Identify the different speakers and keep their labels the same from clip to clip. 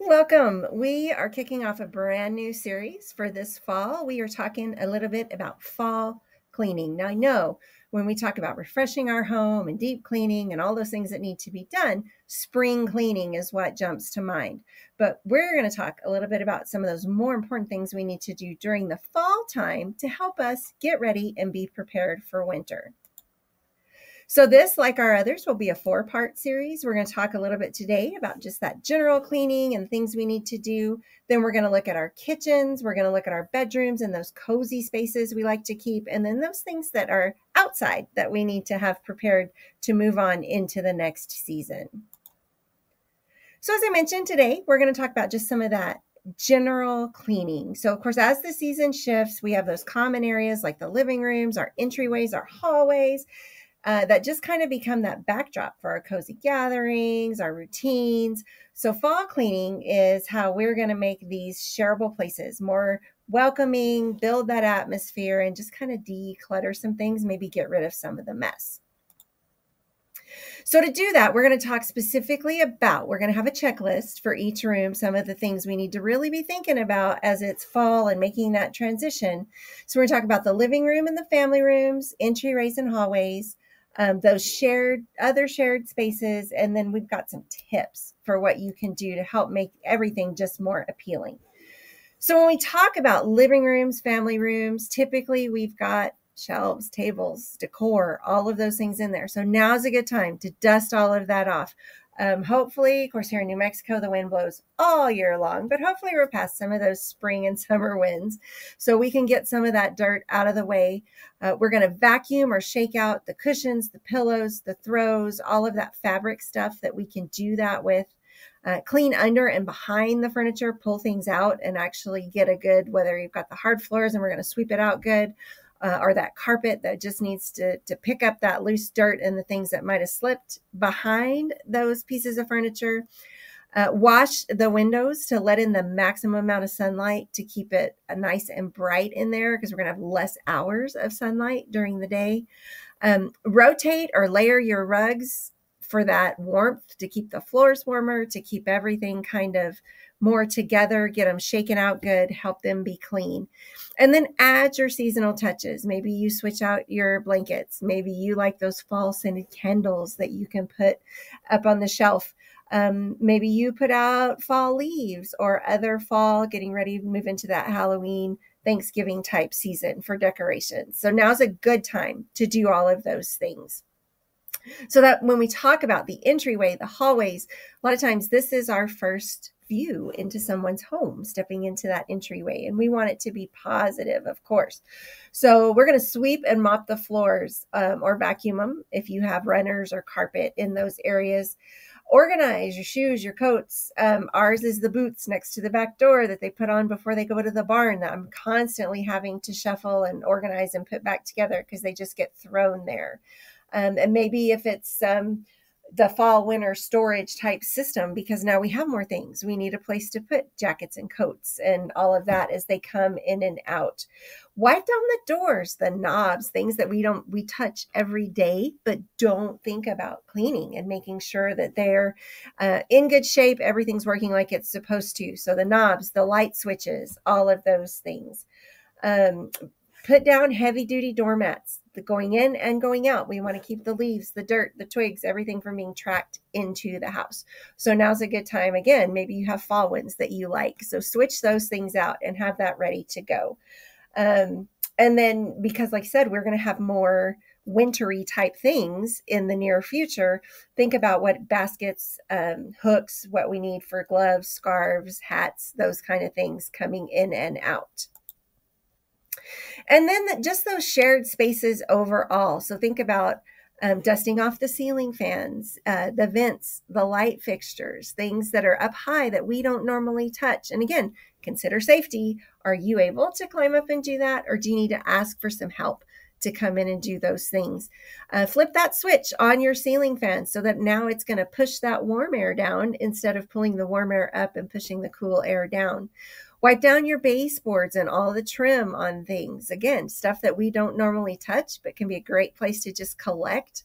Speaker 1: Welcome. We are kicking off a brand new series for this fall. We are talking a little bit about fall cleaning. Now, I know when we talk about refreshing our home and deep cleaning and all those things that need to be done, spring cleaning is what jumps to mind. But we're going to talk a little bit about some of those more important things we need to do during the fall time to help us get ready and be prepared for winter. So this, like our others, will be a 4-part series. We're going to talk a little bit today about just that general cleaning and things we need to do. Then we're going to look at our kitchens. We're going to look at our bedrooms and those cozy spaces we like to keep. And then those things that are outside that we need to have prepared to move on into the next season. So as I mentioned today, we're going to talk about just some of that general cleaning. So of course, as the season shifts, we have those common areas like the living rooms, our entryways, our hallways, that just kind of become that backdrop for our cozy gatherings, our routines. So fall cleaning is how we're going to make these shareable places more welcoming, build that atmosphere, and just kind of declutter some things, maybe get rid of some of the mess. So to do that, we're going to talk specifically about, we're going to have a checklist for each room, some of the things we need to really be thinking about as it's fall and making that transition. So we're going to talk about the living room and the family rooms, entryways and hallways, those other shared spaces, and then we've got some tips for what you can do to help make everything just more appealing. So when we talk about living rooms, family rooms, typically we've got shelves, tables, decor, all of those things in there. So now's a good time to dust all of that off. Hopefully, of course, here in New Mexico, the wind blows all year long, but hopefully we're past some of those spring and summer winds so we can get some of that dirt out of the way. We're going to vacuum or shake out the cushions, the pillows, the throws, all of that fabric stuff that we can do that with. Clean under and behind the furniture, pull things out and actually get a good, whether you've got the hard floors and we're going to sweep it out good, or that carpet that just needs to pick up that loose dirt and the things that might have slipped behind those pieces of furniture. Wash the windows to let in the maximum amount of sunlight to keep it nice and bright in there because we're going to have less hours of sunlight during the day. Rotate or layer your rugs for that warmth, to keep the floors warmer, to keep everything kind of more together, get them shaken out good, help them be clean. And then add your seasonal touches. Maybe you switch out your blankets. Maybe you like those fall scented candles that you can put up on the shelf. Maybe you put out fall leaves or other fall, getting ready to move into that Halloween, Thanksgiving type season for decorations. So now's a good time to do all of those things. So that when we talk about the entryway, the hallways, a lot of times this is our first view into someone's home, stepping into that entryway. And we want it to be positive, of course. So we're going to sweep and mop the floors or vacuum them if you have runners or carpet in those areas. Organize your shoes, your coats. Ours is the boots next to the back door that they put on before they go to the barn that I'm constantly having to shuffle and organize and put back together because they just get thrown there. And maybe if it's the fall winter storage type system, because now we have more things. We need a place to put jackets and coats and all of that as they come in and out. Wipe down the doors, the knobs, things that we touch every day, but don't think about cleaning and making sure that they're in good shape. Everything's working like it's supposed to. So the knobs, the light switches, all of those things. Put down heavy duty doormats, the going in and going out. We want to keep the leaves, the dirt, the twigs, everything from being tracked into the house. So now's a good time. Again, maybe you have fall ones that you like. So switch those things out and have that ready to go. And then, because like I said, we're going to have more wintry type things in the near future. Think about what baskets, hooks, what we need for gloves, scarves, hats, those kind of things coming in and out. And then just those shared spaces overall. So think about dusting off the ceiling fans, the vents, the light fixtures, things that are up high that we don't normally touch. And again, consider safety. Are you able to climb up and do that? Or do you need to ask for some help to come in and do those things? Flip that switch on your ceiling fan so that now it's going to push that warm air down instead of pulling the warm air up and pushing the cool air down. Wipe down your baseboards and all the trim on things. Again, stuff that we don't normally touch, but can be a great place to just collect.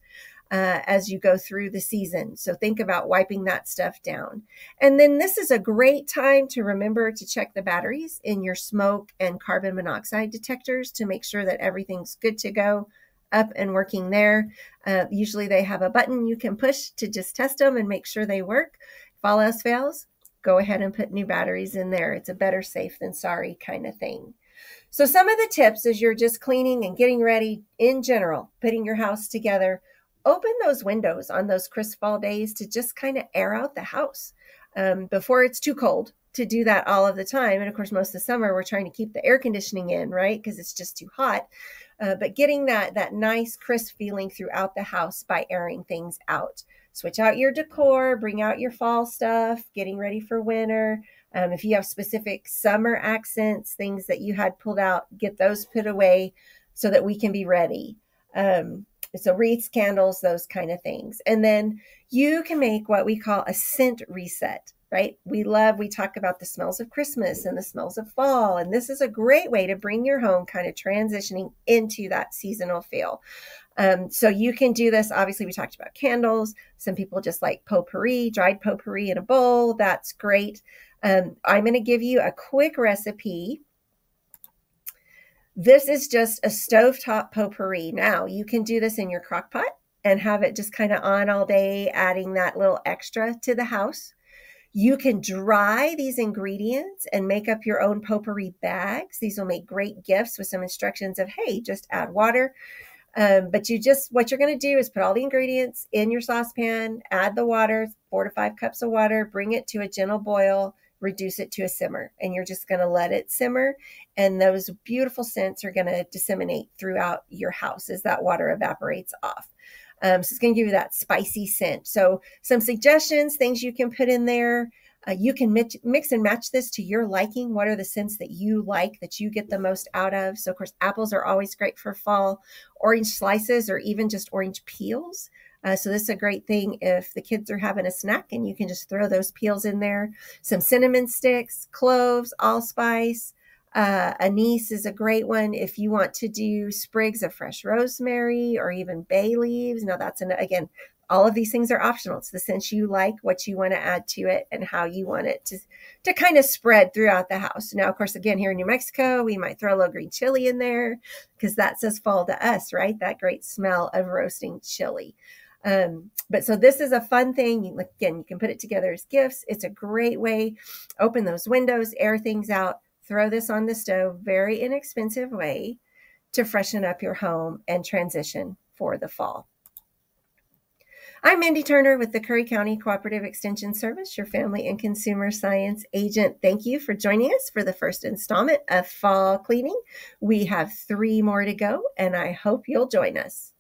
Speaker 1: as you go through the season. So think about wiping that stuff down. And then this is a great time to remember to check the batteries in your smoke and carbon monoxide detectors to make sure that everything's good to go, up and working there. Usually they have a button you can push to just test them and make sure they work. If all else fails, go ahead and put new batteries in there. It's a better safe than sorry kind of thing. So some of the tips as you're just cleaning and getting ready in general, putting your house together, open those windows on those crisp fall days to just kind of air out the house before it's too cold to do that all of the time. And of course, most of the summer, we're trying to keep the air conditioning in, right? Because it's just too hot. But getting that nice crisp feeling throughout the house by airing things out. Switch out your decor, bring out your fall stuff, getting ready for winter. If you have specific summer accents, things that you had pulled out, get those put away so that we can be ready. So wreaths, candles, those kind of things. And then you can make what we call a scent reset, right? We talk about the smells of Christmas and the smells of fall. And this is a great way to bring your home kind of transitioning into that seasonal feel. So you can do this. Obviously, we talked about candles. Some people just like potpourri, dried potpourri in a bowl. That's great. I'm going to give you a quick recipe. This is just a stovetop potpourri. Now, you can do this in your crock pot and have it just kind of on all day, adding that little extra to the house. You can dry these ingredients and make up your own potpourri bags. These will make great gifts with some instructions of, hey, just add water. But what you're going to do is put all the ingredients in your saucepan, add the water, 4 to 5 cups of water, bring it to a gentle boil, reduce it to a simmer, and you're just going to let it simmer. And those beautiful scents are going to disseminate throughout your house as that water evaporates off. So it's going to give you that spicy scent. So some suggestions, things you can put in there. You can mix and match this to your liking. What are the scents that you like, that you get the most out of? So, of course, apples are always great for fall. Orange slices or even just orange peels. So this is a great thing if the kids are having a snack and you can just throw those peels in there. Some cinnamon sticks, cloves, allspice. Anise is a great one if you want to do sprigs of fresh rosemary or even bay leaves. Now again, all of these things are optional. It's the scent you like, what you want to add to it, and how you want it to kind of spread throughout the house. Now, of course, again, here in New Mexico, we might throw a little green chili in there because that says fall to us, right? That great smell of roasting chili. But so this is a fun thing. Again, you can put it together as gifts. It's a great way. Open those windows, air things out, throw this on the stove. Very inexpensive way to freshen up your home and transition for the fall. I'm Mindy Turner with the Curry County Cooperative Extension Service, your family and consumer science agent. Thank you for joining us for the first installment of Fall Cleaning. We have 3 more to go, and I hope you'll join us.